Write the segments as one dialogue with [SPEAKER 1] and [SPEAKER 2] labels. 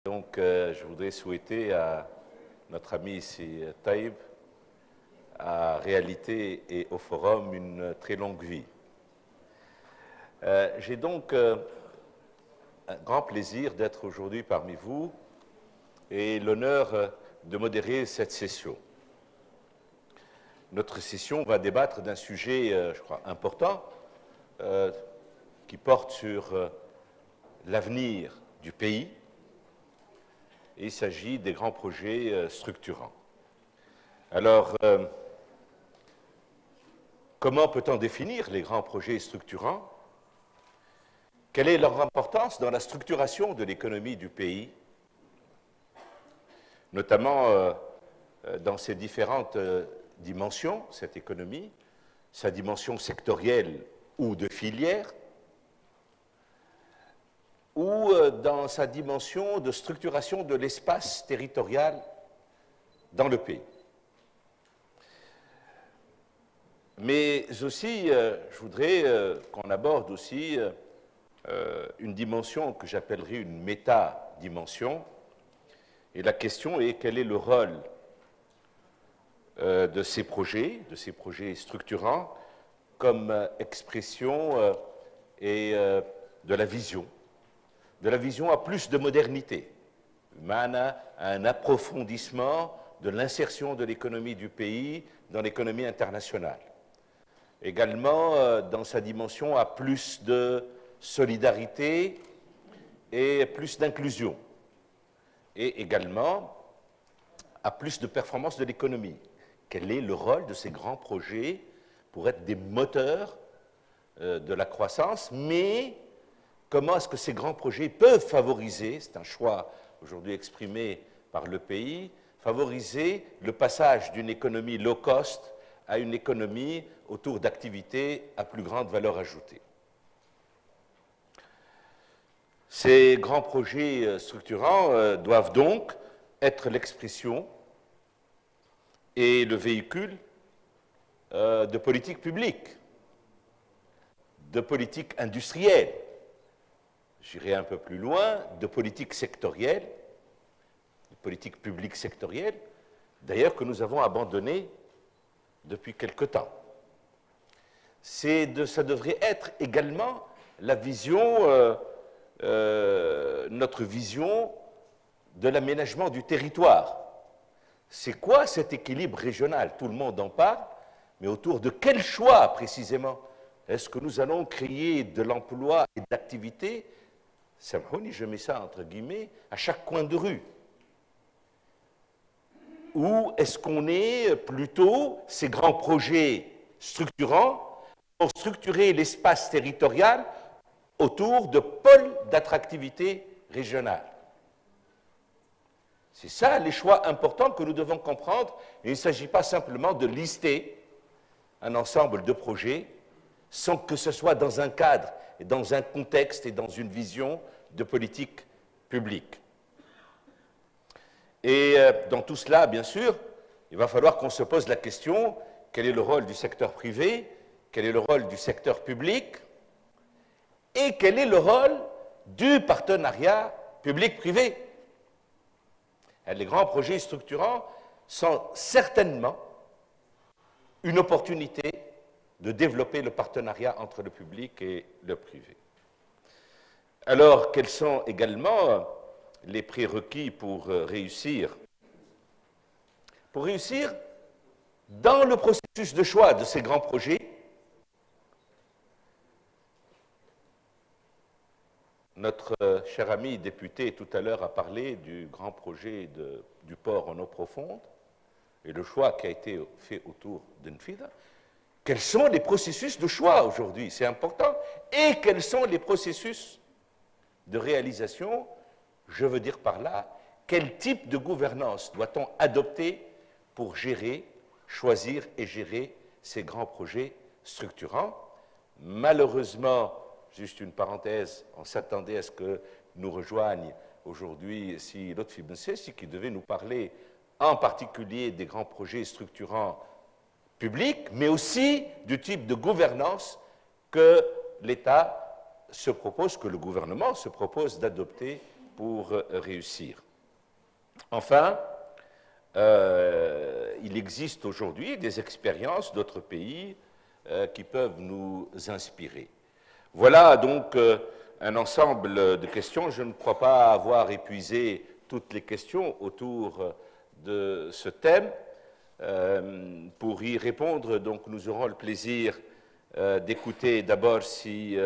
[SPEAKER 1] Donc, je voudrais souhaiter à notre ami ici, Taïb, à Réalité et au Forum une très longue vie. J'ai donc un grand plaisir d'être aujourd'hui parmi vous et l'honneur de modérer cette session. Notre session va débattre d'un sujet, je crois, important, qui porte sur l'avenir du pays. Il s'agit des grands projets structurants. Alors, comment peut-on définir les grands projets structurants? Quelle est leur importance dans la structuration de l'économie du pays, notamment dans ses différentes dimensions, cette économie, sa dimension sectorielle ou de filière, ou dans sa dimension de structuration de l'espace territorial dans le pays. Mais aussi, je voudrais qu'on aborde aussi une dimension que j'appellerais une métadimension. Et la question est, quel est le rôle de ces projets structurants, comme expression et de la vision à plus de modernité, à un approfondissement de l'insertion de l'économie du pays dans l'économie internationale. Également, dans sa dimension à plus de solidarité et plus d'inclusion. Et également à plus de performance de l'économie. Quel est le rôle de ces grands projets pour être des moteurs de la croissance, mais comment est-ce que ces grands projets peuvent favoriser, c'est un choix aujourd'hui exprimé par le pays, favoriser le passage d'une économie low cost à une économie autour d'activités à plus grande valeur ajoutée. Ces grands projets structurants doivent donc être l'expression et le véhicule de politiques publiques, de politiques industrielles, j'irai un peu plus loin, de politiques sectorielles, de politiques publiques sectorielles, d'ailleurs que nous avons abandonnées depuis quelque temps. Ça devrait être également la vision, notre vision de l'aménagement du territoire. C'est quoi cet équilibre régional? Tout le monde en parle, mais autour de quel choix précisément? Est-ce que nous allons créer de l'emploi et de l'activité, je mets ça entre guillemets, à chaque coin de rue? Ou est-ce qu'on est plutôt ces grands projets structurants pour structurer l'espace territorial autour de pôles d'attractivité régionale? C'est ça les choix importants que nous devons comprendre. Il ne s'agit pas simplement de lister un ensemble de projets sans que ce soit dans un cadre, et dans un contexte et dans une vision de politique publique. Et dans tout cela, bien sûr, il va falloir qu'on se pose la question, quel est le rôle du secteur privé, quel est le rôle du secteur public, et quel est le rôle du partenariat public-privé. Les grands projets structurants sont certainement une opportunité de développer le partenariat entre le public et le privé. Alors, quels sont également les prérequis pour réussir? Pour réussir dans le processus de choix de ces grands projets, notre cher ami député tout à l'heure a parlé du grand projet du port en eau profonde et le choix qui a été fait autour d'Enfida. Quels sont les processus de choix aujourd'hui? C'est important. Et quels sont les processus de réalisation? Je veux dire par là, quel type de gouvernance doit-on adopter pour gérer, choisir et gérer ces grands projets structurants? Malheureusement, juste une parenthèse, on s'attendait à ce que nous rejoigne aujourd'hui Lotfi Bensessi, qui devait nous parler en particulier des grands projets structurants publics, mais aussi du type de gouvernance que l'État se propose, que le gouvernement se propose d'adopter pour réussir. Enfin, il existe aujourd'hui des expériences d'autres pays qui peuvent nous inspirer. Voilà donc un ensemble de questions. Je ne crois pas avoir épuisé toutes les questions autour de ce thème. Pour y répondre, donc, nous aurons le plaisir d'écouter d'abord si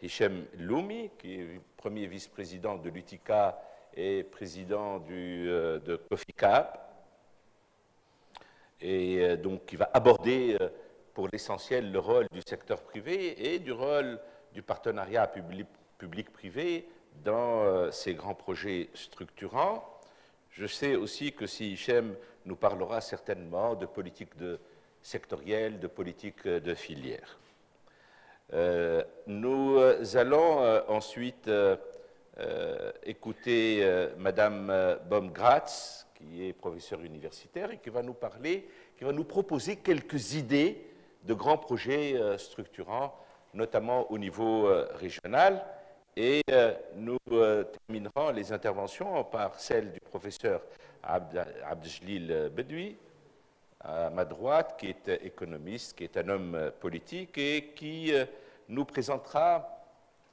[SPEAKER 1] Hichem Loumi, qui est premier vice-président de l'UTICA et président de COFICAP, et donc qui va aborder pour l'essentiel le rôle du secteur privé et du rôle du partenariat public-privé dans ces grands projets structurants. Je sais aussi que si Hichem nous parlera certainement de politique sectorielle, de politique de filière. Nous allons ensuite écouter Madame Baumgratz, qui est professeure universitaire et qui va nous parler, qui va nous proposer quelques idées de grands projets structurants, notamment au niveau régional. Et nous terminerons les interventions par celle du professeur Abdeljelil Bedoui, à ma droite, qui est économiste, qui est un homme politique et qui nous présentera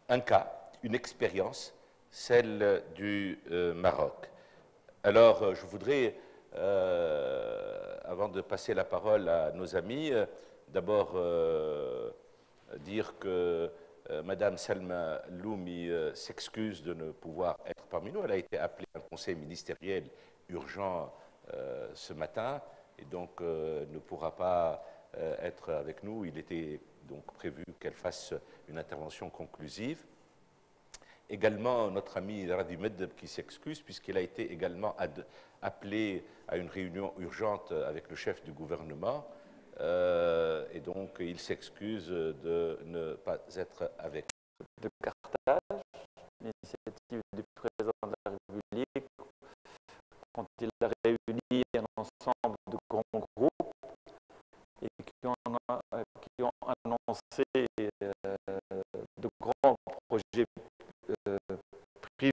[SPEAKER 1] un cas, une expérience, celle du Maroc. Alors, je voudrais, avant de passer la parole à nos amis, d'abord dire que Madame Salma Loumi s'excuse de ne pouvoir être parmi nous. Elle a été appelée à un conseil ministériel urgent ce matin et donc ne pourra pas être avec nous. Il était donc prévu qu'elle fasse une intervention conclusive. Également, notre ami Radi Meddeb qui s'excuse puisqu'il a été également appelé à une réunion urgente avec le chef du gouvernement. Et donc, il s'excuse de ne pas être avec nous.
[SPEAKER 2] De Carthage, l'initiative du président de la République, quand il a réuni un ensemble de grands groupes et qui ont annoncé de grands projets privés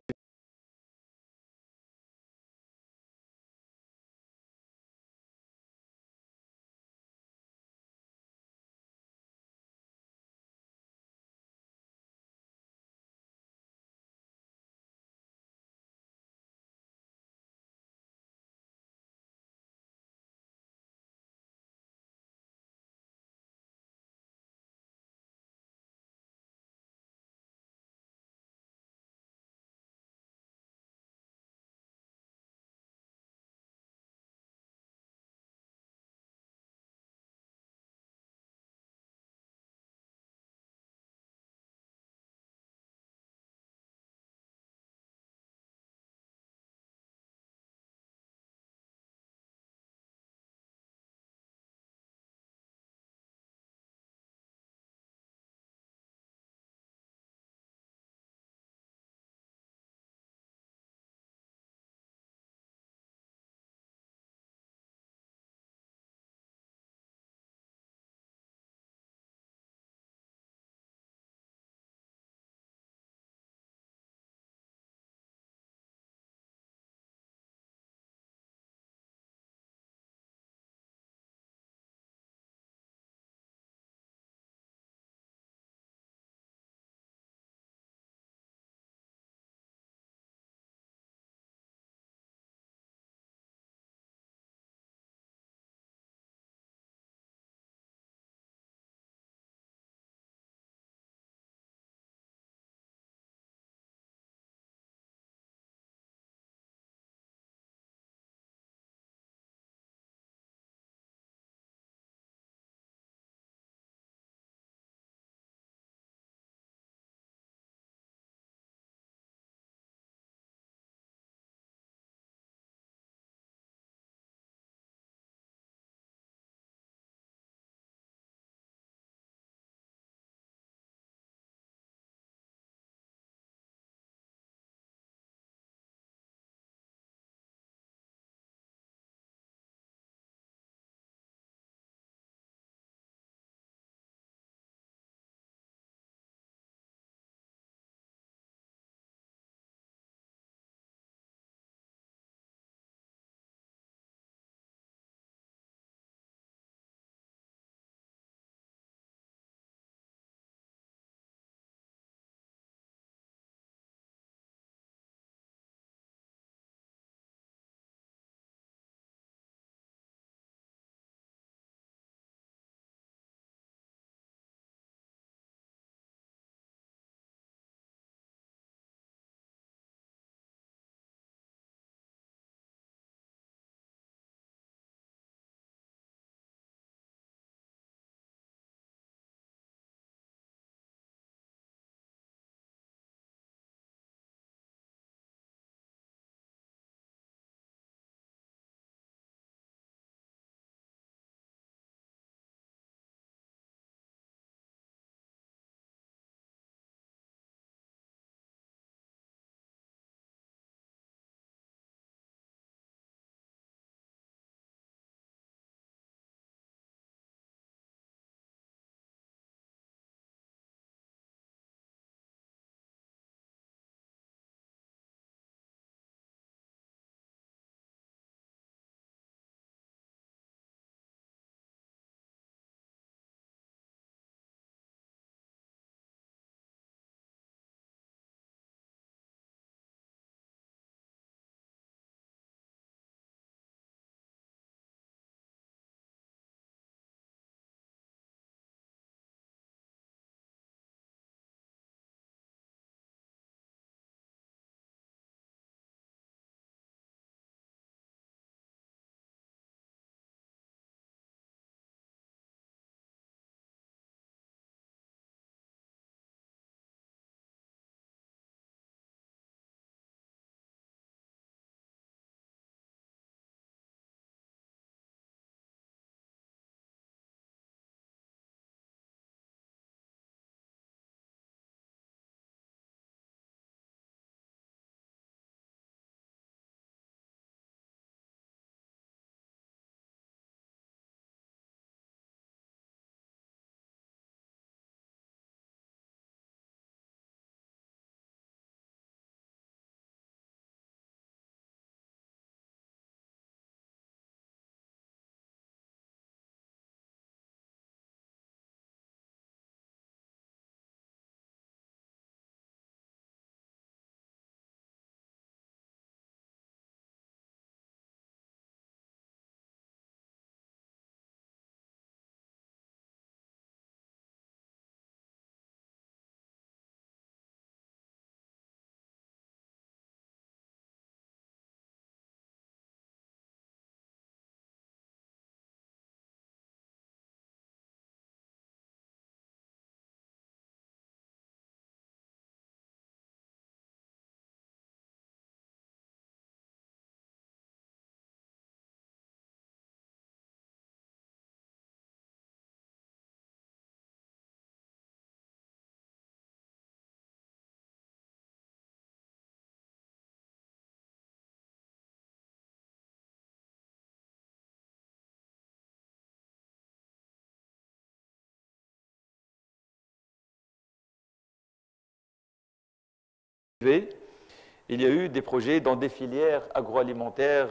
[SPEAKER 2] il y a eu des projets dans des filières agroalimentaires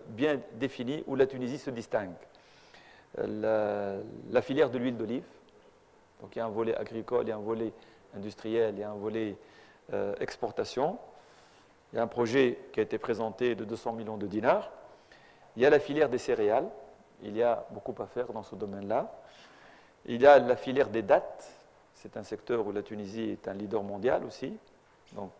[SPEAKER 2] bien définies où la Tunisie se distingue. La filière de l'huile d'olive, donc il y a un volet agricole, il y a un volet industriel, il y a un volet exportation. Il y a un projet qui a été présenté de 200 millions de dinars. Il y a la filière des céréales, il y a beaucoup à faire dans ce domaine-là. Il y a la filière des dattes, c'est un secteur où la Tunisie est un leader mondial aussi. Donc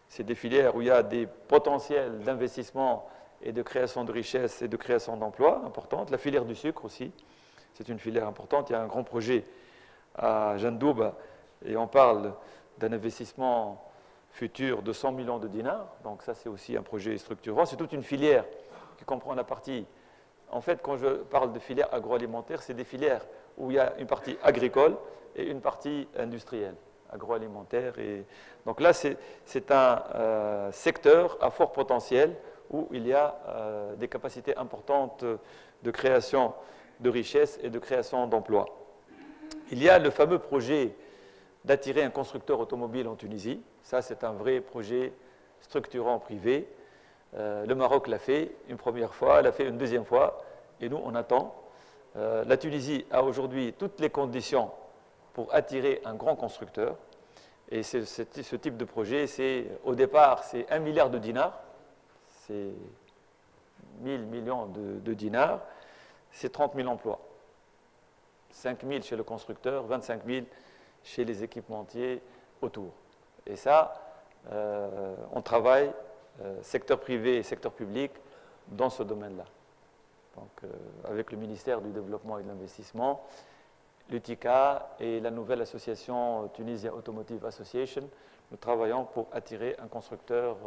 [SPEAKER 2] c'est des filières où il y a des potentiels d'investissement et de création de richesses et de création d'emplois importantes. La filière du sucre aussi, c'est une filière importante. Il y a un grand projet à Jandoub et on parle d'un investissement futur de 100 millions de dinars. Donc ça, c'est aussi un projet structurant. C'est toute une filière qui comprend la partie... En fait, quand je parle de filière agroalimentaire, c'est des filières où il y a une partie agricole et une partie industrielle, agroalimentaire. Et... Donc là, c'est un secteur à fort potentiel où il y a des capacités importantes de création de richesses et de création d'emplois. Il y a le fameux projet d'attirer un constructeur automobile en Tunisie. Ça, c'est un vrai projet structurant privé. Le Maroc l'a fait une première fois, l'a fait une deuxième fois, et nous, on attend. La Tunisie a aujourd'hui toutes les conditions pour attirer un grand constructeur. Et ce type de projet, au départ, c'est 1 milliard de dinars. C'est 1000 millions de dinars. C'est 30 000 emplois. 5 000 chez le constructeur, 25 000 chez les équipementiers autour. Et ça, on travaille, secteur privé et secteur public, dans ce domaine-là. Donc, avec le ministère du Développement et de l'Investissement, l'UTICA et la nouvelle association Tunisia Automotive Association, nous travaillons pour attirer un constructeur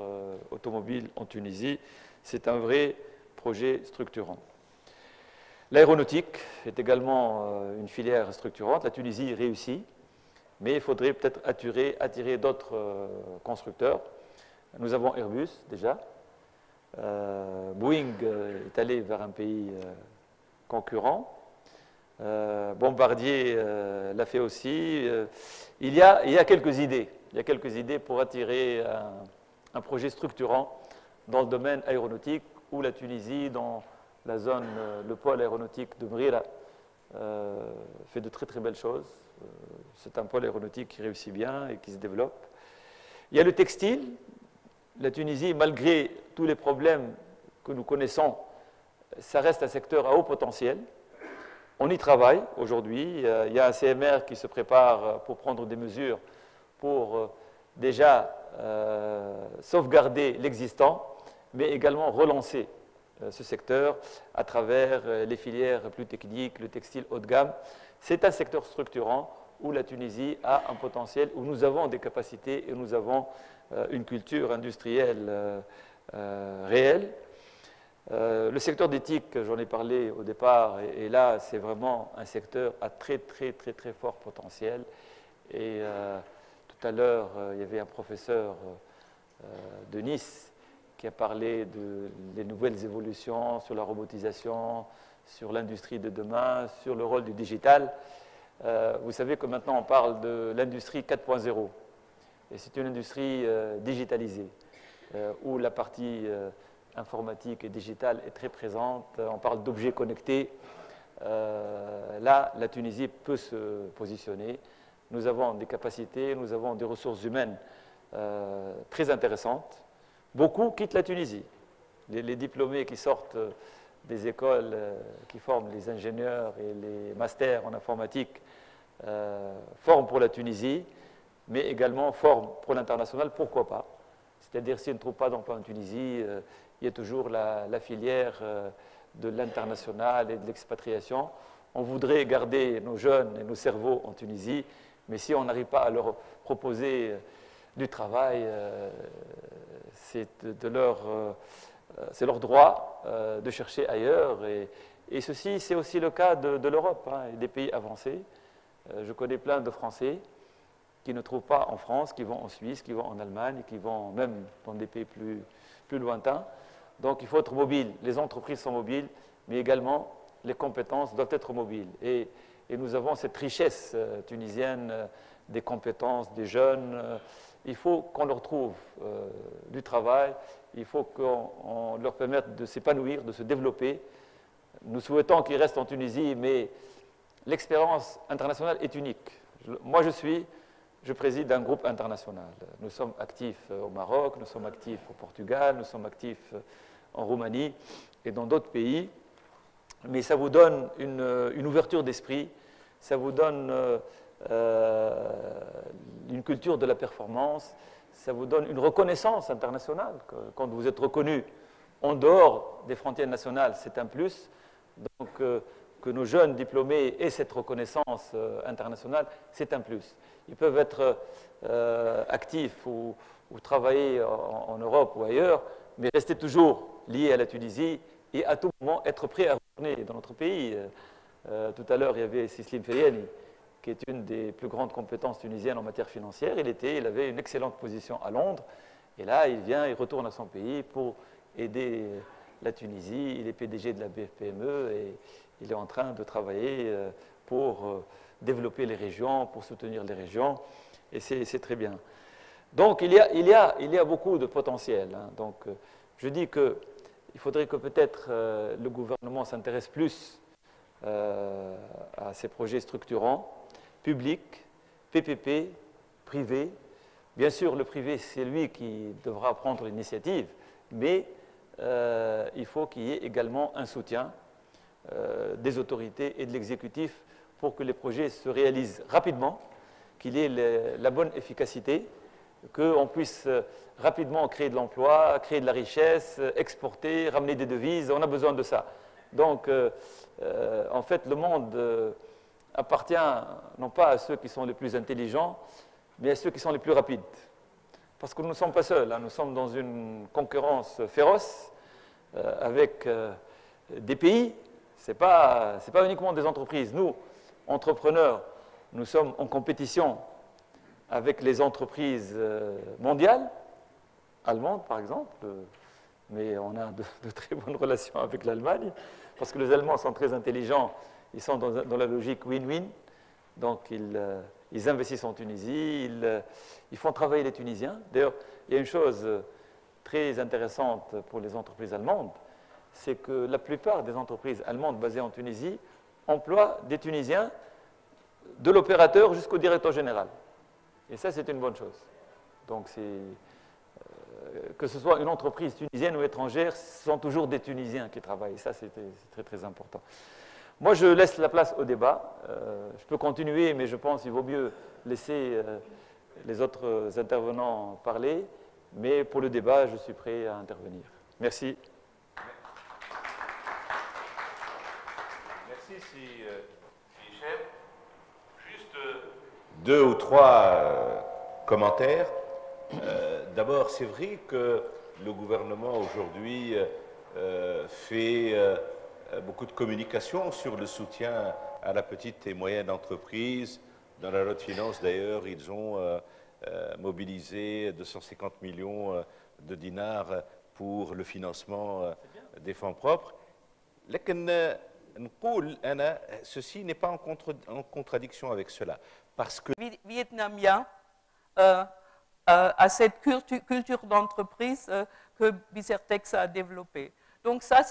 [SPEAKER 2] automobile en Tunisie. C'est un vrai projet structurant. L'aéronautique est également une filière structurante. La Tunisie réussit, mais il faudrait peut-être attirer d'autres constructeurs. Nous avons Airbus déjà. Boeing est allé vers un pays concurrent. Bombardier l'a fait aussi. Il y a quelques idées. Il y a quelques idées pour attirer un projet structurant dans le domaine aéronautique où la Tunisie, dans la zone, le pôle aéronautique de Mrira, fait de très très belles choses. C'est un pôle aéronautique qui réussit bien et qui se développe. Il y a le textile. La Tunisie, malgré tous les problèmes que nous connaissons, ça reste un secteur à haut potentiel. On y travaille aujourd'hui. Il y a un CMR qui se prépare pour prendre des mesures pour déjà sauvegarder l'existant, mais également relancer ce secteur à travers les filières plus techniques, le textile haut de gamme. C'est un secteur structurant où la Tunisie a un potentiel, où nous avons des capacités et nous avons une culture industrielle réelle. Le secteur d'éthique, j'en ai parlé au départ, et là, c'est vraiment un secteur à très, très, très, très fort potentiel. Et tout à l'heure, il y avait un professeur de Nice qui a parlé des nouvelles évolutions sur la robotisation, sur l'industrie de demain, sur le rôle du digital. Vous savez que maintenant, on parle de l'industrie 4.0. Et c'est une industrie digitalisée, où la partie informatique et digitale est très présente. On parle d'objets connectés. Là, la Tunisie peut se positionner. Nous avons des capacités, nous avons des ressources humaines très intéressantes. Beaucoup quittent la Tunisie. Les diplômés qui sortent des écoles qui forment les ingénieurs et les masters en informatique forment pour la Tunisie, mais également forment pour l'international, pourquoi pas. C'est-à-dire, s'ils ne trouvent pas d'emploi en Tunisie, il y a toujours la filière de l'international et de l'expatriation. On voudrait garder nos jeunes et nos cerveaux en Tunisie, mais si on n'arrive pas à leur proposer du travail, c'est leur droit de chercher ailleurs. Et ceci, c'est aussi le cas de l'Europe, hein, et des pays avancés. Je connais plein de Français qui ne trouvent pas en France, qui vont en Suisse, qui vont en Allemagne, qui vont même dans des pays plus lointains. Donc il faut être mobile. Les entreprises sont mobiles, mais également les compétences doivent être mobiles. Et nous avons cette richesse tunisienne des compétences, des jeunes, il faut qu'on leur trouve du travail, il faut qu'on leur permette de s'épanouir, de se développer. Nous souhaitons qu'ils restent en Tunisie, mais l'expérience internationale est unique. Moi, je préside un groupe international. Nous sommes actifs au Maroc, nous sommes actifs au Portugal, nous sommes actifs en Roumanie et dans d'autres pays. Mais ça vous donne une ouverture d'esprit, ça vous donne une culture de la performance, ça vous donne une reconnaissance internationale. Quand vous êtes reconnu en dehors des frontières nationales, c'est un plus. Donc, que nos jeunes diplômés aient cette reconnaissance internationale, c'est un plus. Ils peuvent être actifs ou travailler en Europe ou ailleurs, mais rester toujours liés à la Tunisie et à tout moment être prêts à retourner dans notre pays. Tout à l'heure, il y avait Sislim Feriani, qui est une des plus grandes compétences tunisiennes en matière financière. Il avait une excellente position à Londres, et là, il retourne à son pays pour aider la Tunisie. Il est PDG de la BFPME et il est en train de travailler pour développer les régions, pour soutenir les régions, et c'est très bien. Donc, il y a beaucoup de potentiel. Hein. Donc, je dis qu'il faudrait que peut-être le gouvernement s'intéresse plus à ces projets structurants, publics, PPP, privés. Bien sûr, le privé, c'est lui qui devra prendre l'initiative, mais il faut qu'il y ait également un soutien des autorités et de l'exécutif pour que les projets se réalisent rapidement, qu'il y ait la bonne efficacité, qu'on puisse rapidement créer de l'emploi, créer de la richesse, exporter, ramener des devises. On a besoin de ça. Donc, en fait, le monde appartient non pas à ceux qui sont les plus intelligents, mais à ceux qui sont les plus rapides. Parce que nous ne sommes pas seuls, hein. Nous sommes dans une concurrence féroce avec des pays. Ce n'est pas uniquement des entreprises. Nous, entrepreneurs, nous sommes en compétition avec les entreprises mondiales, allemandes par exemple, mais on a de très bonnes relations avec l'Allemagne, parce que les Allemands sont très intelligents, ils sont dans la logique win-win, donc ils investissent en Tunisie, ils font travailler les Tunisiens. D'ailleurs, il y a une chose très intéressante pour les entreprises allemandes, c'est que la plupart des entreprises allemandes basées en Tunisie emploient des Tunisiens, de l'opérateur jusqu'au directeur général. Et ça, c'est une bonne chose. Donc, que ce soit une entreprise tunisienne ou étrangère, ce sont toujours des Tunisiens qui travaillent. Et ça, c'est très, très important. Moi, je laisse la place au débat. Je peux continuer, mais je pense qu'il vaut mieux laisser les autres intervenants parler. Mais pour le débat, je suis prêt à intervenir. Merci.
[SPEAKER 1] Merci, chef. Juste deux ou trois commentaires. D'abord, c'est vrai que le gouvernement aujourd'hui fait beaucoup de communication sur le soutien à la petite et moyenne entreprise. Dans la loi de finances, d'ailleurs, ils ont mobilisé 250 millions de dinars pour le financement des fonds propres. Ceci n'est pas en contradiction avec cela. Parce que
[SPEAKER 3] Vietnamien à cette culture d'entreprise que Bisertex a développée. Donc ça,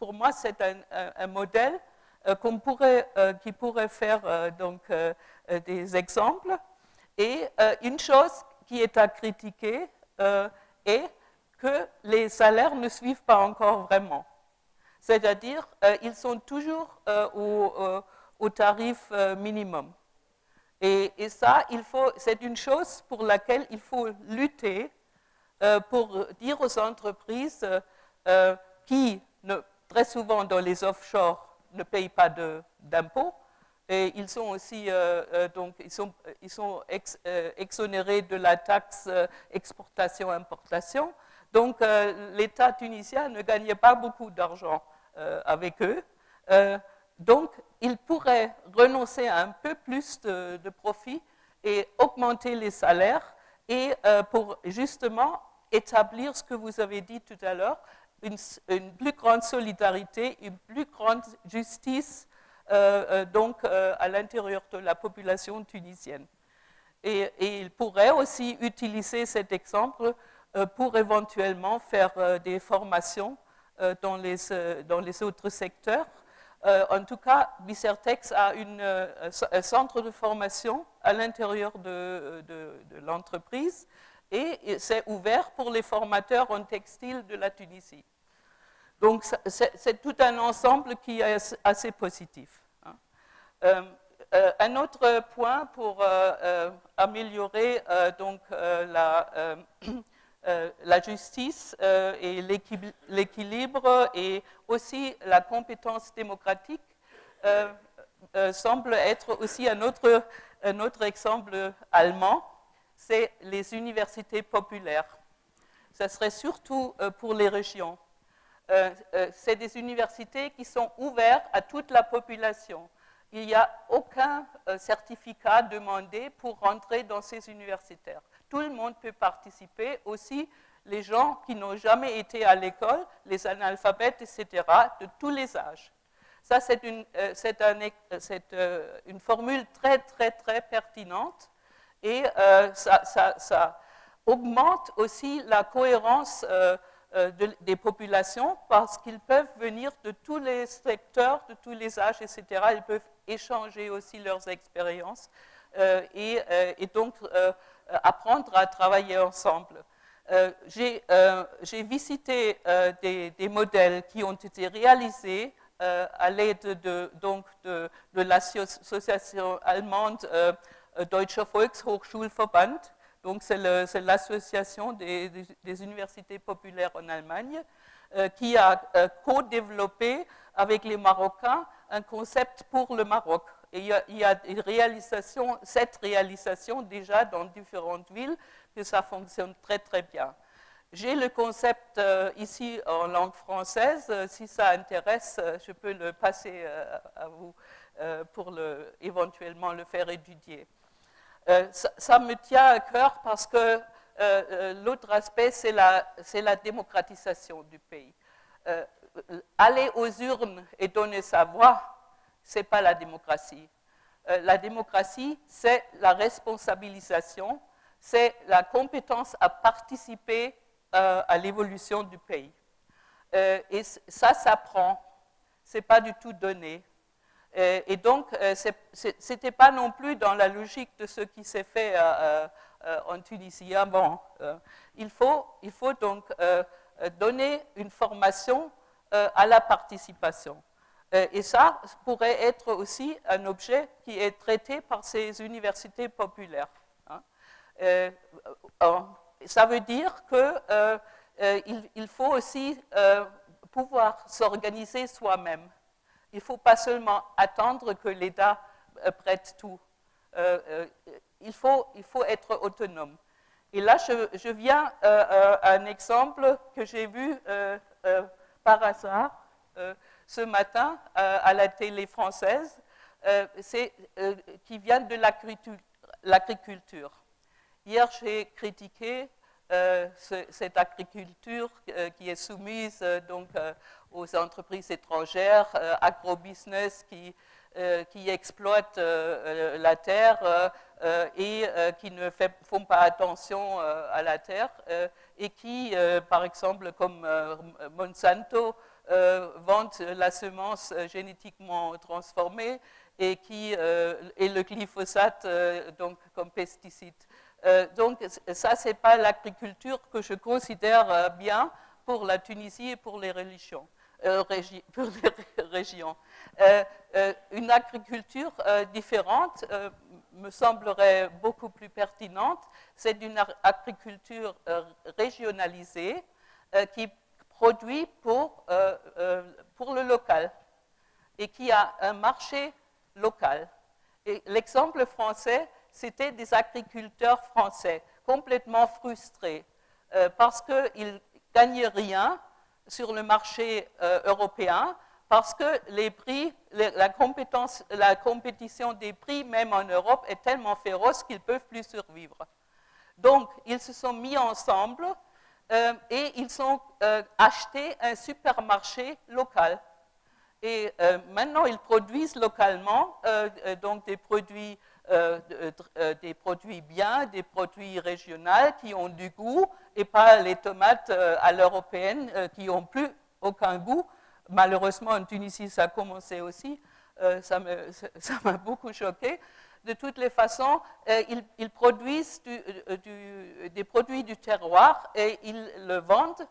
[SPEAKER 3] pour moi, c'est un modèle qui pourrait faire des exemples. Et une chose qui est à critiquer est que les salaires ne suivent pas encore vraiment. C'est-à-dire, ils sont toujours au tarif minimum. Et ça, c'est une chose pour laquelle il faut lutter pour dire aux entreprises qui, très souvent dans les offshore, ne payent pas d'impôts, et ils sont aussi exonérés de la taxe exportation-importation. Donc, l'État tunisien ne gagnait pas beaucoup d'argent avec eux. Donc, il pourrait renoncer à un peu plus de profit et augmenter les salaires et pour justement établir ce que vous avez dit tout à l'heure, une plus grande solidarité, une plus grande justice à l'intérieur de la population tunisienne. Et il pourrait aussi utiliser cet exemple pour éventuellement faire des formations dans les autres secteurs. En tout cas, Bicertex a un centre de formation à l'intérieur de l'entreprise et c'est ouvert pour les formateurs en textile de la Tunisie. Donc, c'est tout un ensemble qui est assez positif. Un autre point pour améliorer la justice et l'équilibre et aussi la compétence démocratique semble être aussi un autre exemple allemand, c'est les universités populaires. Ce serait surtout pour les régions. C'est des universités qui sont ouvertes à toute la population. Il n'y a aucun certificat demandé pour rentrer dans ces universités. Tout le monde peut participer, aussi les gens qui n'ont jamais été à l'école, les analphabètes, etc., de tous les âges. Ça, c'est une formule très, très, très pertinente et ça augmente aussi la cohérence des populations parce qu'ils peuvent venir de tous les secteurs, de tous les âges, etc. Ils peuvent échanger aussi leurs expériences et donc apprendre à travailler ensemble. J'ai visité des modèles qui ont été réalisés à l'aide de l'association allemande Deutscher Volkshochschulverband. Donc, c'est l'association des universités populaires en Allemagne qui a co-développé avec les Marocains un concept pour le Maroc. Et il y a 7 réalisations déjà dans différentes villes que ça fonctionne très, très bien. J'ai le concept ici en langue française. Si ça intéresse, je peux le passer à vous pour éventuellement le faire étudier. Ça me tient à cœur parce que l'autre aspect, c'est la démocratisation du pays. Aller aux urnes et donner sa voix, ce n'est pas la démocratie. La démocratie, c'est la responsabilisation, c'est la compétence à participer à l'évolution du pays. Et ça s'apprend, ce n'est pas du tout donné. Et donc, ce n'était pas non plus dans la logique de ce qui s'est fait en Tunisie avant. Il faut donc donner une formation à la participation. Et ça pourrait être aussi un objet qui est traité par ces universités populaires. Ça veut dire qu'il faut aussi pouvoir s'organiser soi-même. Il ne faut pas seulement attendre que l'État prête tout. Il faut être autonome. Et là, je viens à un exemple que j'ai vu par hasard ce matin à la télé française, qui vient de l'agriculture. Hier, j'ai critiqué cette agriculture qui est soumise aux entreprises étrangères, agrobusiness qui exploitent la terre et qui ne font pas attention à la terre et qui, par exemple, comme Monsanto, vendent la semence génétiquement transformée et le glyphosate donc, comme pesticide. Donc ça, ce n'est pas l'agriculture que je considère bien pour la Tunisie et pour les régions. Une agriculture différente me semblerait beaucoup plus pertinente. C'est une agriculture régionalisée qui produit pour le local et qui a un marché local. Et l'exemple français, c'était des agriculteurs français complètement frustrés parce qu'ils ne gagnaient rien sur le marché européen, parce que les prix, la compétition des prix, même en Europe, est tellement féroce qu'ils ne peuvent plus survivre. Donc, ils se sont mis ensemble et ils ont acheté un supermarché local. Et maintenant, ils produisent localement donc des produits bien, des produits régionaux qui ont du goût, et pas les tomates à l'européenne qui n'ont plus aucun goût. Malheureusement, en Tunisie, ça a commencé aussi. Ça m'a beaucoup choqué. De toutes les façons, ils produisent des produits du terroir et ils le vendent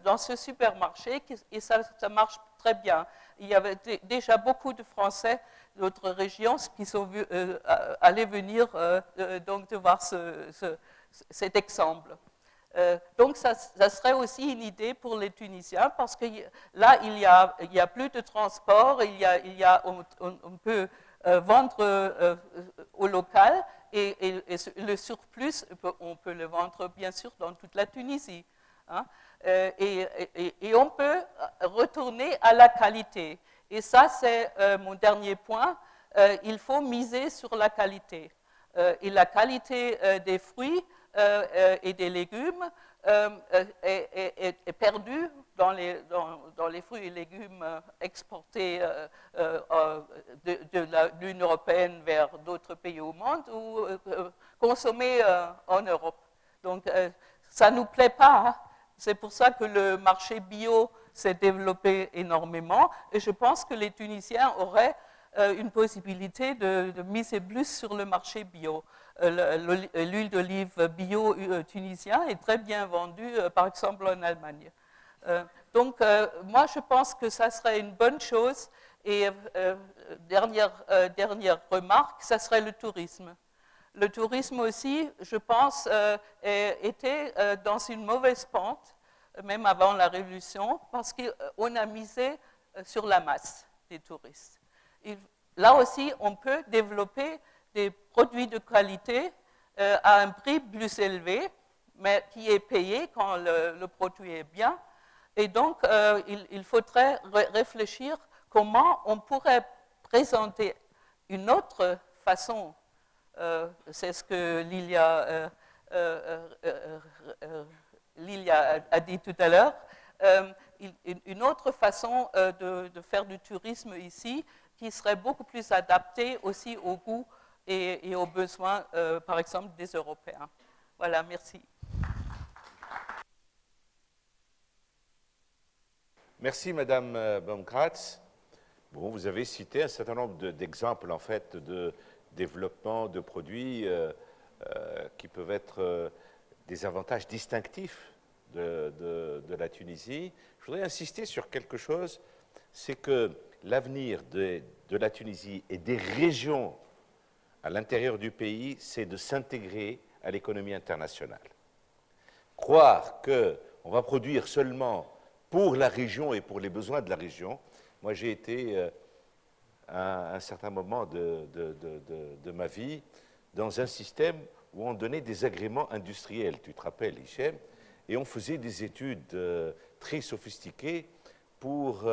[SPEAKER 3] dans ce supermarché et ça marche très bien. Il y avait déjà beaucoup de Français d'autres régions qui sont allés venir donc de voir cet exemple. Donc ça serait aussi une idée pour les Tunisiens parce que là, il y a plus de transport, on peut vendre au local et le surplus, on peut le vendre bien sûr dans toute la Tunisie. Hein. Et on peut retourner à la qualité. Et ça, c'est mon dernier point. Il faut miser sur la qualité. Et la qualité des fruits et des légumes est perdue dans les fruits et légumes exportés de l'Union européenne vers d'autres pays au monde ou consommés en Europe. Donc, ça ne nous plaît pas. Hein. C'est pour ça que le marché bio s'est développé énormément. Et je pense que les Tunisiens auraient une possibilité de miser plus sur le marché bio. L'huile d'olive bio tunisien est très bien vendue, par exemple, en Allemagne. Donc, moi, je pense que ça serait une bonne chose. Et dernière remarque, ça serait le tourisme. Le tourisme aussi, je pense, était dans une mauvaise pente, même avant la Révolution, parce qu'on a misé sur la masse des touristes. Là aussi, on peut développer des produits de qualité à un prix plus élevé, mais qui est payé quand le produit est bien. Et donc, il faudrait réfléchir comment on pourrait présenter une autre façon. C'est ce que Lilia a dit tout à l'heure. Une autre façon de faire du tourisme ici qui serait beaucoup plus adaptée aussi au goût et aux besoins, par exemple, des Européens. Voilà, merci.
[SPEAKER 1] Merci, Madame Baumkratz. Bon, vous avez cité un certain nombre d'exemples, en fait, de développement de produits qui peuvent être des avantages distinctifs de la Tunisie. Je voudrais insister sur quelque chose, c'est que l'avenir de la Tunisie et des régions à l'intérieur du pays, c'est de s'intégrer à l'économie internationale. Croire qu'on va produire seulement pour la région et pour les besoins de la région. Moi, j'ai été à un certain moment de ma vie dans un système où on donnait des agréments industriels, tu te rappelles, Hichem, et on faisait des études très sophistiquées pour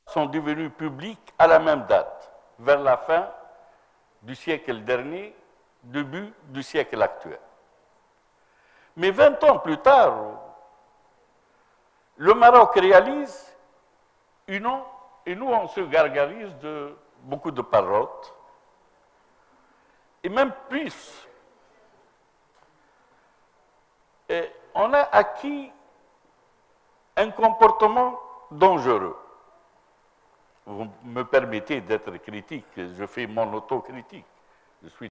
[SPEAKER 4] sont devenus publics à la même date, vers la fin du siècle dernier, début du siècle actuel. Mais 20 ans plus tard, le Maroc réalise et nous on se gargarise de beaucoup de parottes, et même plus. Et on a acquis un comportement dangereux. Vous me permettez d'être critique, je fais mon autocritique. Je suis